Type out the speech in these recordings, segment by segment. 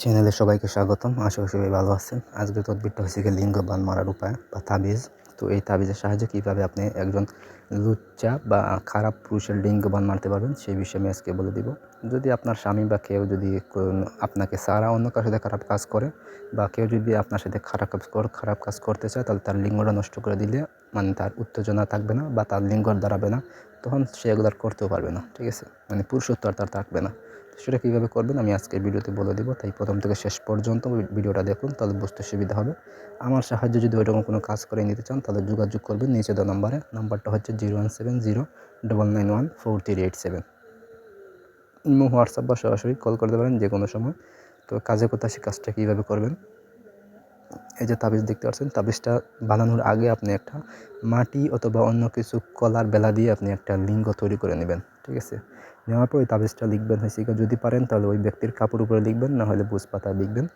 চ্যানেলে সবাইকে স্বাগতম। আশা করি সবাই ভালো আছেন। আজকের তদবিরটা হচ্ছে গিয়ে লিঙ্গ বান মারার উপায় বা তাবিজ। তো এই তাবিজের সাহায্যে কীভাবে আপনি একজন লুচ্চা বা খারাপ পুরুষের লিঙ্গ বান মারতে পারবেন সেই বিষয়ে আমি আজকে বলে দিব। যদি আপনার স্বামী বা কেউ যদি আপনাকে ছাড়া অন্য কারোর সাথে খারাপ কাজ করে বা কেউ যদি আপনার সাথে খারাপ কাজ করতে চায়, তাহলে তার লিঙ্গটা নষ্ট করে দিলে মানে তার উত্তেজনা থাকবে না বা তার লিঙ্গ দাঁড়াবে না, তখন সে এগুলো আর করতেও পারবে না। ঠিক আছে, মানে পুরুষত্ব আর তার থাকবে না। সেটা কীভাবে করবেন আমি আজকের ভিডিওতে বলে দেবো, তাই প্রথম থেকে শেষ পর্যন্ত ভিডিওটা দেখুন, তাহলে বুঝতে সুবিধা হবে। আমার সাহায্যে যদি ওইরকম কোনো কাজ করে নিতে চান তাহলে যোগাযোগ করবেন নিচে দেওয়া নাম্বারটা হচ্ছে 017099143887। ইমো, হোয়াটসঅ্যাপ বা সরাসরি কল করতে পারেন যে কোনো সময়। তো কাজের কথা, সে কাজটা কীভাবে করবেন, এই যে তাবিজ দেখতে পাচ্ছেন, তাবিজটা বানানোর আগে আপনি একটা মাটি অথবা অন্য কিছু কলার বেলা দিয়ে আপনি একটা লিঙ্গ তৈরি করে নেবেন। ঠিক আছে, নেওয়ার পর ওই তাবিজটা লিখবেন হয়েছে, যদি পারেন তাহলে ওই ব্যক্তির কাপড় উপরে লিখবেন, না হলে বুঝপাতা লিখবেন।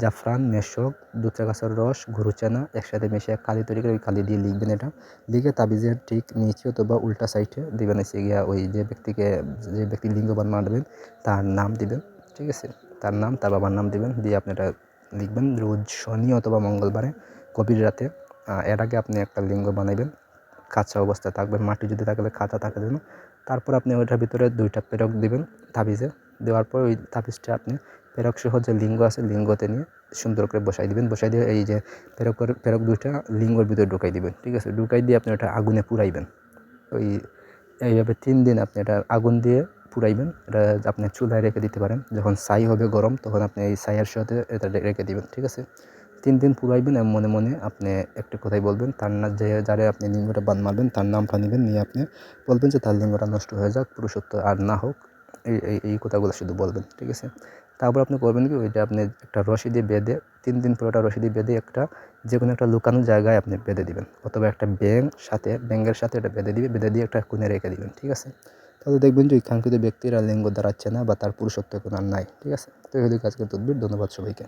জাফরান, মেশক, দুধচা গাছের রস, গরুচানা একসাথে মিশিয়ে কালি তৈরি করে ওই কালি দিয়ে লিখবেন। এটা লিখে তাবিজের ঠিক নিচে অথবা উল্টা সাইডে দিবেন হচ্ছে গিয়া ওই যে ব্যক্তি লিঙ্গবান মারবেন তার নাম দিবেন। ঠিক আছে, তার নাম, তার বাবার নাম দিবেন, দিয়ে আপনি এটা লিখবেন। রোজ শনি অথবা মঙ্গলবারে গভীর রাতে এর আগে আপনি একটা লিঙ্গ বানাইবেন, কাঁচা অবস্থায় থাকবেন, মাটি যদি থাকলে খাঁচা থাকে যেন। তারপর আপনি ওইটার ভিতরে 2টা পেরক দিবেন তাবিজে। দেওয়ার পর ওই তাবিজটা আপনি পেরক সহ যে লিঙ্গ আছে লিঙ্গতে নিয়ে সুন্দর করে বসাই দিবেন। বসাই দিয়ে এই যে পেরক 2টা লিঙ্গর ভিতরে ঢুকাই দিবেন। ঠিক আছে, ঢুকাই দিয়ে আপনি ওটা আগুনে পুড়াইবেন। ওই এইভাবে 3 দিন আপনি এটা আগুন দিয়ে পুড়াইবেন। এটা আপনি চুলায় রেখে দিতে পারেন, যখন ছাই হবে গরম তখন আপনি এই ছাইয়ের সাথে এটা রেখে দিবেন। ঠিক আছে, 3 দিন পুড়াইবেন এবং মনে মনে আপনি একটা কথাই বলবেন, তার না যে যারে আপনি লিঙ্গটা বান মারবেন তার নামটা নেবেন, নিয়ে আপনি বলবেন যে তার লিঙ্গটা নষ্ট হয়ে যাক, পুরুষত্ব আর না হোক, এই কথাগুলো শুধু বলবেন। ঠিক আছে, তারপর আপনি করবেন কি, ওইটা আপনি একটা রশি দিয়ে বেঁধে 3 দিন পর ওটা রশি দিয়ে বেঁধে একটা যে কোনো একটা লুকানো জায়গায় আপনি বেঁধে দিবেন, অথবা একটা ব্যাঙের সাথে এটা বেঁধে দিয়ে একটা কোণে রেখে দিবেন। ঠিক আছে, তাহলে দেখবেন যে ওই কাঙ্ক্ষিত ব্যক্তির আর লিঙ্গ দাঁড়াচ্ছে না বা তার পুরুষত্ব এখন আর নাই। ঠিক আছে, তো এই হলো আজকের তদবির। ধন্যবাদ সবাইকে।